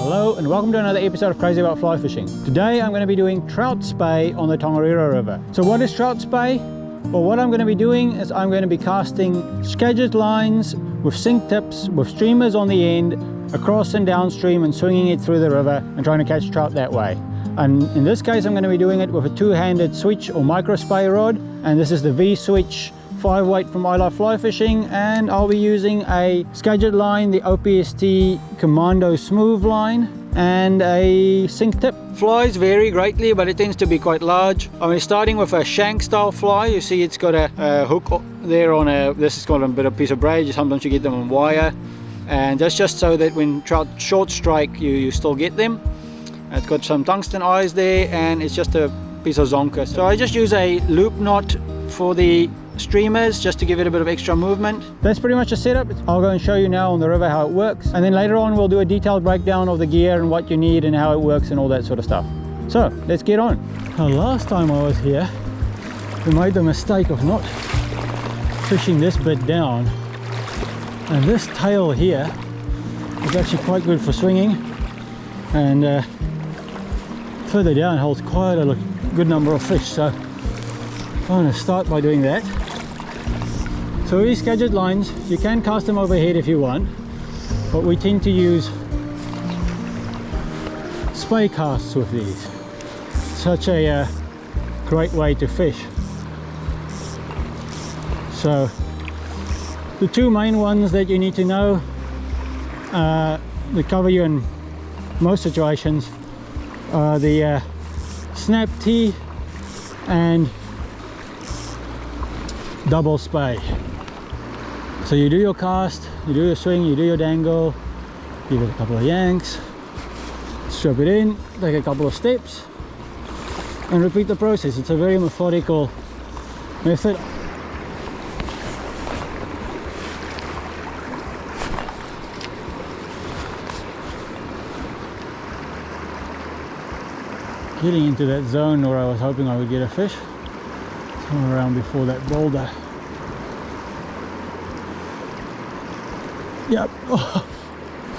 Hello and welcome to another episode of Crazy About Fly Fishing. Today I'm going to be doing trout spey on the Tongariro River. So what is trout spey? Well, what I'm going to be doing is I'm going to be casting Skagit lines with sink tips with streamers on the end across and downstream and swinging it through the river and trying to catch trout that way. And in this case I'm going to be doing it with a two-handed switch or micro spey rod, and this is the V-switch 5-weight from I Love Fly Fishing, and I'll be using a Skagit line, the OPST Commando smooth line, and a sink tip. Flies vary greatly, but it tends to be quite large. I'm starting with a shank style fly. You see it's got a hook there on this is got a bit of piece of braid. Sometimes you get them on wire, and that's just so that when trout short strike you still get them. It's got some tungsten eyes there, and it's just a piece of zonker. So I just use a loop knot for the streamers just to give it a bit of extra movement. That's pretty much the setup. I'll go and show you now on the river how it works, and then later on we'll do a detailed breakdown of the gear and what you need and how it works and all that sort of stuff. So let's get on. Now, last time I was here we made the mistake of not fishing this bit down, and this tail here is actually quite good for swinging, and further down holds quite a good number of fish. So I'm going to start by doing that. So these Skagit lines, you can cast them overhead if you want, but we tend to use spey casts with these. Such a great way to fish. So the two main ones that you need to know that cover you in most situations are the snap T and double spey. So you do your cast, you do your swing, you do your dangle, give it a couple of yanks, strap it in, take a couple of steps, and repeat the process. It's a very methodical method. Getting into that zone where I was hoping I would get a fish, somewhere around before that boulder. Yep. Oh,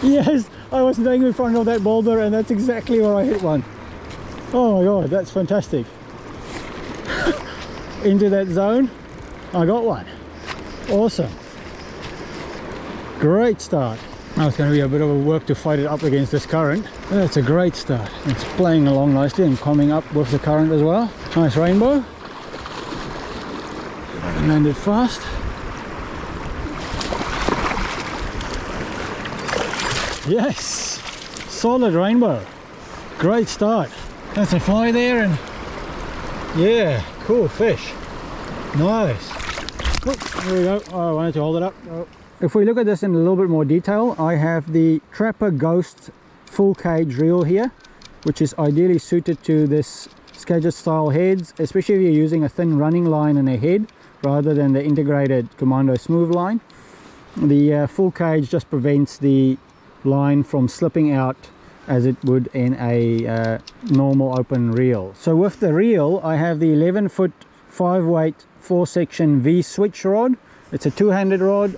yes, I was standing in front of that boulder and that's exactly where I hit one. Oh my god, that's fantastic. Into that zone, I got one. Awesome. Great start. Now it's going to be a bit of a work to fight it up against this current. That's a great start. It's playing along nicely and coming up with the current as well. Nice rainbow. Landed fast. Yes, solid rainbow. Great start. That's a fly there, and yeah, cool fish. Nice. Oh, there we go. Oh, I wanted to hold it up. Oh. If we look at this in a little bit more detail, I have the Trapper Ghost full cage reel here, which is ideally suited to this Skagit style heads, especially if you're using a thin running line in a head rather than the integrated Commando smooth line. The full cage just prevents the line from slipping out as it would in a normal open reel. So with the reel I have the 11-foot 5-weight 4-section V-switch rod. It's a two-handed rod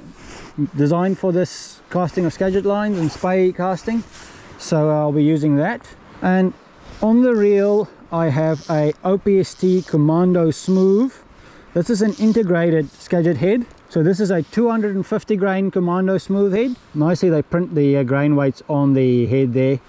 designed for this casting of Skagit lines and spey casting, so I'll be using that. And on the reel I have a OPST Commando smooth. This is an integrated Skagit head. So this is a 250 grain Commando smooth head. Nicely they print the grain weights on the head there.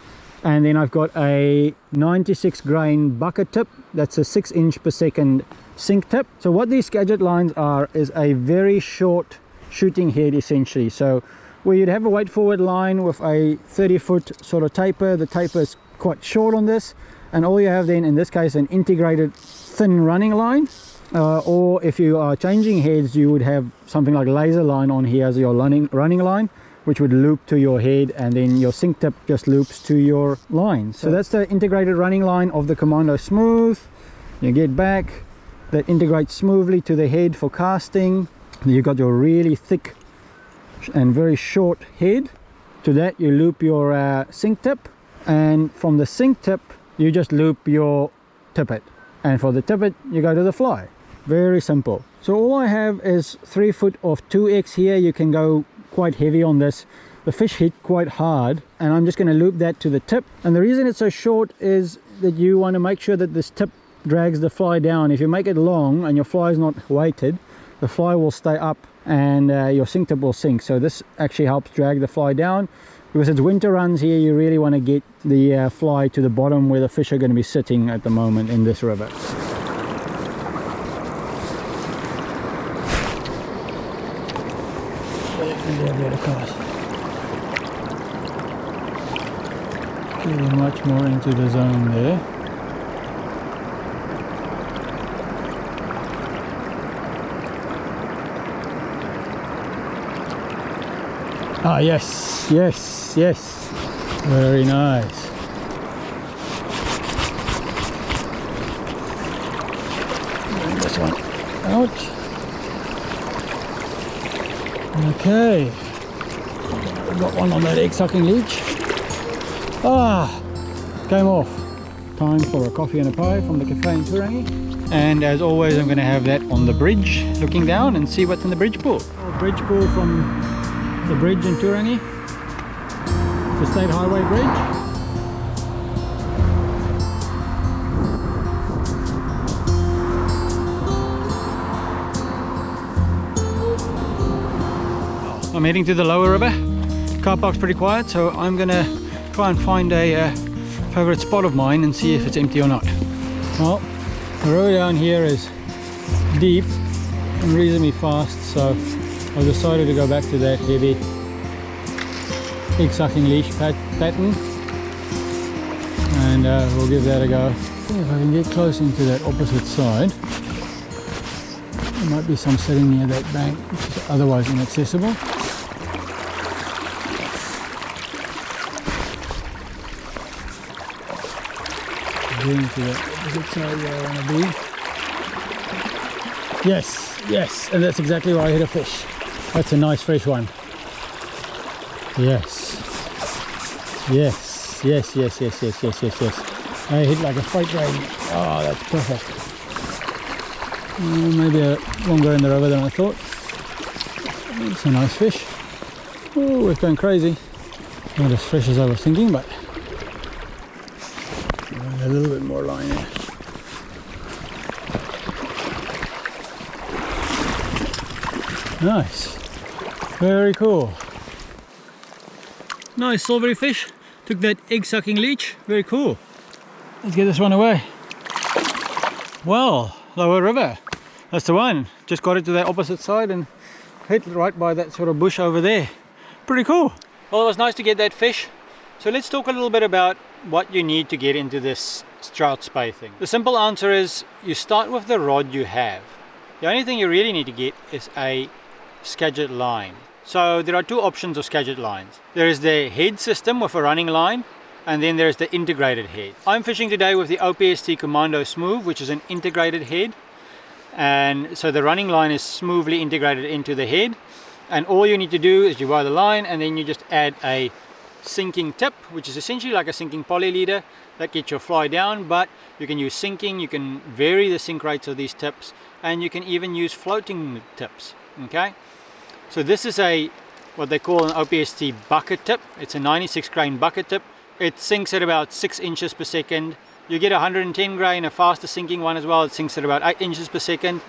And then I've got a 96 grain bucket tip. That's a 6" per second sink tip. So what these Skagit lines are is a very short shooting head essentially. So where you'd have a weight forward line with a 30-foot sort of taper, the taper is quite short on this, and all you have then in this case an integrated thin running line. Or if you are changing heads, you would have something like laser line on here as your running line, which would loop to your head, and then your sink tip just loops to your line. So that's the integrated running line of the Commando smooth. You get back, that integrates smoothly to the head for casting. You've got your really thick and very short head. To that you loop your sink tip, and from the sink tip you just loop your tippet, and for the tippet you go to the fly. Very simple. So all I have is 3 foot of 2X here. You can go quite heavy on this the fish hit quite hard, and I'm just going to loop that to the tip. And the reason it's so short is that you want to make sure that this tip drags the fly down. If you make it long and your fly is not weighted, the fly will stay up and your sink tip will sink. So this actually helps drag the fly down. Because it's winter runs here, you really want to get the fly to the bottom where the fish are going to be sitting at the moment in this river. Getting much more into the zone there. Ah, yes, yes, yes. Very nice. Bring this one out. Okay. I've got one on that egg sucking leech. Ah, came off. Time for a coffee and a pie from the cafe in Turangi. And as always, I'm going to have that on the bridge, looking down and see what's in the bridge pool. Bridge pool from the bridge in Turangi, the State Highway Bridge. I'm heading to the lower river. Car park's pretty quiet, so I'm gonna try and find a favorite spot of mine and see if it's empty or not. Well, the river down here is deep and reasonably fast, so I decided to go back to that heavy egg sucking leash pattern, and we'll give that a go. See if I can get close into that opposite side. There might be some sitting near that bank, which is otherwise inaccessible. Getting to that opposite side where I want to be. Yes, yes, and that's exactly where I hit a fish. That's a nice fresh one. Yes. Yes. Yes, yes, yes, yes, yes, yes, yes. I hit like a freight train. Oh, that's perfect. Maybe longer in the river than I thought. It's a nice fish. Oh, it's going crazy. Not as fresh as I was thinking, but a little bit more line here. Nice. Very cool. Nice silvery fish. Took that egg sucking leech. Very cool. Let's get this one away. Well, lower river. That's the one. Just got it to that opposite side and hit right by that sort of bush over there. Pretty cool. Well, it was nice to get that fish. So let's talk a little bit about what you need to get into this Trout Spey thing. The simple answer is you start with the rod you have. The only thing you really need to get is a Skagit line. So there are two options of Skagit lines. There is the head system with a running line, and then there's the integrated head. I'm fishing today with the OPST Commando Smooth, which is an integrated head. And so the running line is smoothly integrated into the head. And all you need to do is you buy the line, and then you just add a sinking tip, which is essentially like a sinking poly leader that gets your fly down. But you can use sinking, you can vary the sink rates of these tips, and you can even use floating tips. Okay, so this is what they call an OPST bucket tip. It's a 96 grain bucket tip. It sinks at about 6 inches per second. You get 110 grain, a faster sinking one as well. It sinks at about 8 inches per second.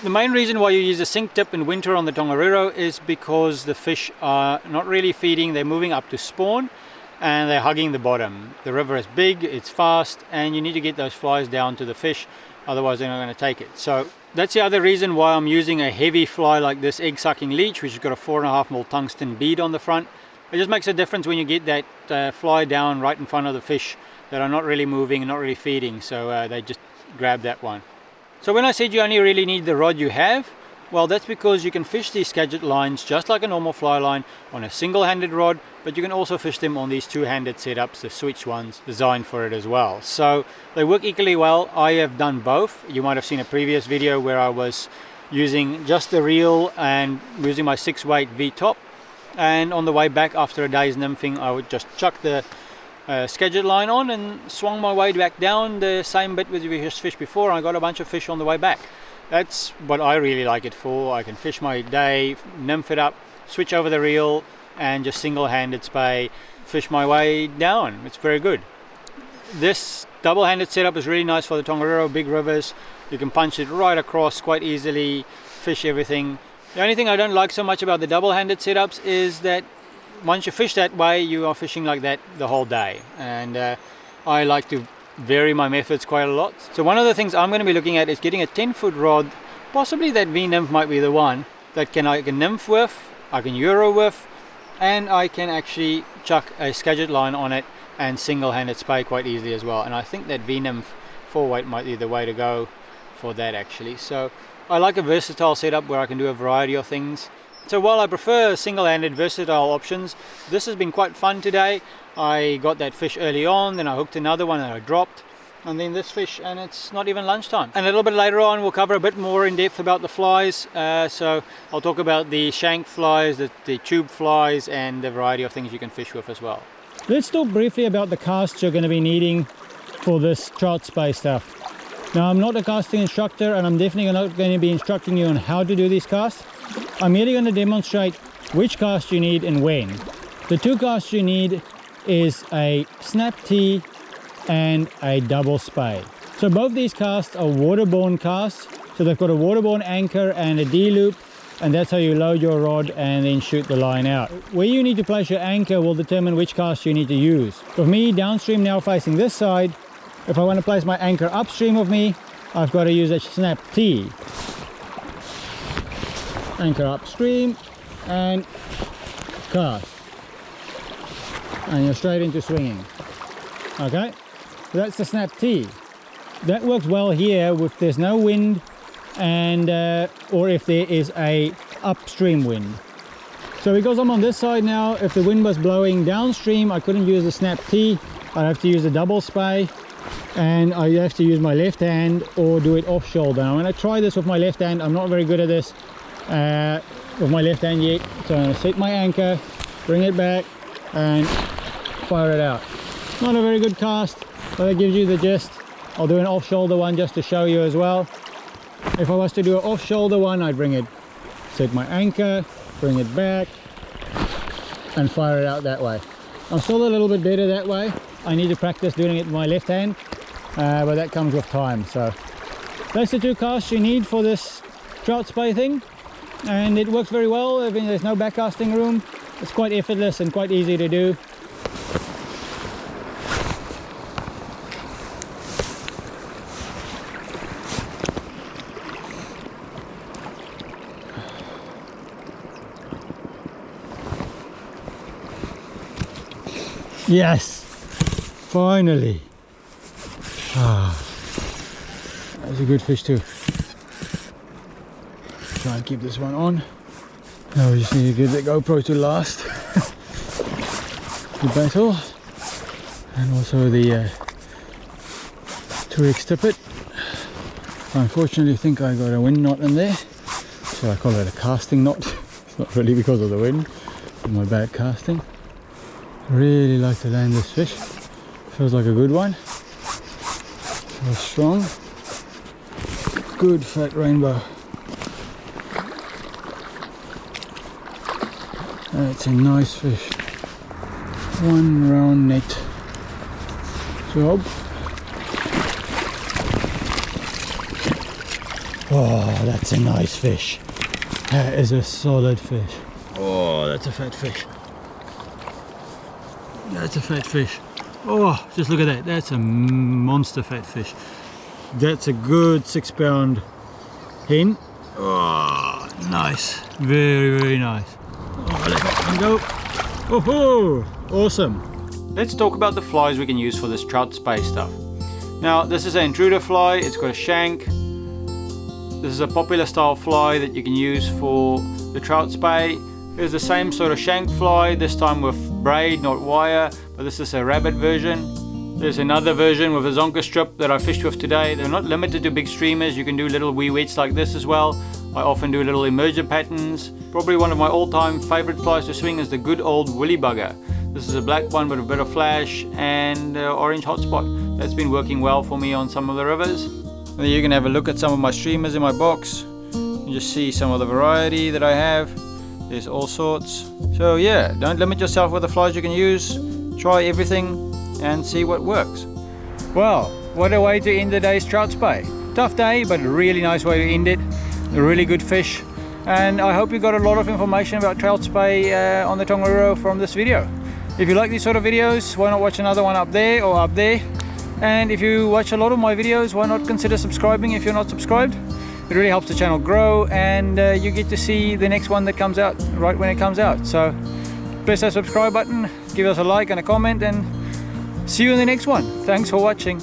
The main reason why you use a sink tip in winter on the Tongariro is because the fish are not really feeding. They're moving up to spawn and they're hugging the bottom. The river is big, it's fast, and you need to get those flies down to the fish, otherwise they're not going to take it. So that's the other reason why I'm using a heavy fly like this egg sucking leech, which has got a 4.5mm tungsten bead on the front. It just makes a difference when you get that fly down right in front of the fish that are not really moving and not really feeding, so they just grab that one. So when I said you only really need the rod you have, well, that's because you can fish these Skagit lines just like a normal fly line on a single-handed rod, but you can also fish them on these two-handed setups, the switch ones designed for it as well. So they work equally well. I have done both. You might have seen a previous video where I was using just the reel and using my 6-weight V-top, and on the way back after a day's nymphing I would just chuck the Skagit line on and swung my way back down the same bit with we just fished before, and I got a bunch of fish on the way back. That's what I really like it for. I can fish my day, nymph it up, switch over the reel, and just single-handed spey, fish my way down. It's very good. This double-handed setup is really nice for the Tongariro big rivers. You can punch it right across quite easily, fish everything. The only thing I don't like so much about the double-handed setups is that once you fish that way, you are fishing like that the whole day. And I like to vary my methods quite a lot. So one of the things I'm going to be looking at is getting a 10-foot rod. Possibly that V-nymph might be the one that I can nymph with, I can Euro with, and I can actually chuck a Skagit line on it and single-handed spey quite easily as well. And I think that V-nymph 4-weight might be the way to go for that actually. So I like a versatile setup where I can do a variety of things. So while I prefer single-handed versatile options, this has been quite fun today. I got that fish early on, then I hooked another one and I dropped, and then this fish, and it's not even lunchtime. And a little bit later on we'll cover a bit more in depth about the flies. So I'll talk about the shank flies, the tube flies, and the variety of things you can fish with as well. Let's talk briefly about the casts you're going to be needing for this trout spey stuff. Now, I'm not a casting instructor, and I'm definitely not going to be instructing you on how to do these casts. I'm merely going to demonstrate which cast you need and when. The two casts you need is a snap T and a double spey. So both these casts are waterborne casts. So they've got a waterborne anchor and a D-loop, and that's how you load your rod and then shoot the line out. Where you need to place your anchor will determine which cast you need to use. For me, downstream now facing this side, if I want to place my anchor upstream of me, I've got to use a snap T. Anchor upstream and cast, and you're straight into swinging. Okay, so that's the snap T. That works well here if there's no wind, and or if there is a upstream wind. So because I'm on this side now, if the wind was blowing downstream, I couldn't use the snap T. I'd have to use the double spey, and I have to use my left hand or do it off shoulder. Now when I try this with my left hand, I'm not very good at this with my left hand yet, so I'm going to set my anchor, bring it back and fire it out. Not a very good cast, but that gives you the gist. I'll do an off shoulder one just to show you as well. If I was to do an off shoulder one, I'd bring it, set my anchor, bring it back and fire it out that way. I'm still a little bit better that way. I need to practice doing it with my left hand, but that comes with time. So that's the two casts you need for this trout spey thing, and it works very well. I mean, there's no back casting room. It's quite effortless and quite easy to do. Yes, finally. That's a good fish too. Try and keep this one on. Now we just need to get the GoPro to last the battle, and also the 2x tippet. I unfortunately think I got a wind knot in there, so I call it a casting knot. It's not really because of the wind and my bad casting. Really like to land this fish. Feels like a good one. Feels strong. Good fat rainbow. That's a nice fish. One round net job. Oh, that's a nice fish. That is a solid fish. Oh, that's a fat fish. That's a fat fish. Oh, just look at that. That's a monster fat fish. That's a good 6-pound hen. Oh, nice. Very, very nice. Oh, let that one go. Oh, awesome. Let's talk about the flies we can use for this trout spey stuff. Now, this is an intruder fly. It's got a shank. This is a popular style fly that you can use for the trout spey. It's the same sort of shank fly, this time with braid, not wire, but this is a rabbit version. There's another version with a zonker strip that I fished with today. They're not limited to big streamers. You can do little wee wets like this as well. I often do little emerger patterns. Probably one of my all-time favorite flies to swing is the good old woolly bugger. This is a black one with a bit of flash and orange hotspot. That's been working well for me on some of the rivers. And you can have a look at some of my streamers in my box. You just see some of the variety that I have. There's all sorts. So yeah, don't limit yourself with the flies you can use. Try everything and see what works. Well, what a way to end the day's Trout Spey. Tough day, but a really nice way to end it. A really good fish. And I hope you got a lot of information about Trout Spey on the Tongariro from this video. If you like these sort of videos, why not watch another one up there or up there? And if you watch a lot of my videos, why not consider subscribing if you're not subscribed? It really helps the channel grow, and you get to see the next one that comes out right when it comes out. So press that subscribe button, give us a like and a comment, and see you in the next one. Thanks for watching.